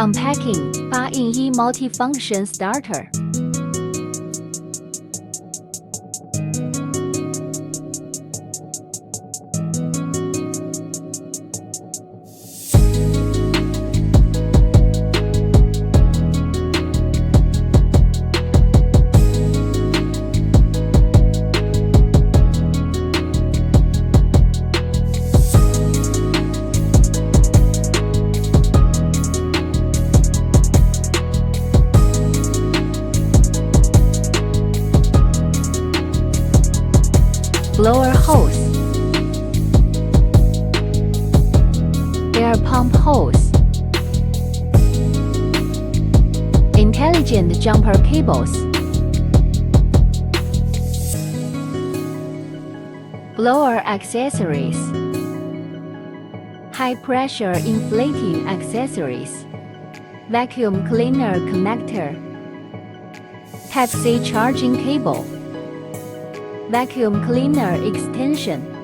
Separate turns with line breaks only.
Unpacking 8-in-1 Multifunction Starter。Blower hose, air pump hose, intelligent jumper cables, blower accessories, high pressure inflating accessories, vacuum cleaner connector, Type-C charging cable, vacuum cleaner extension.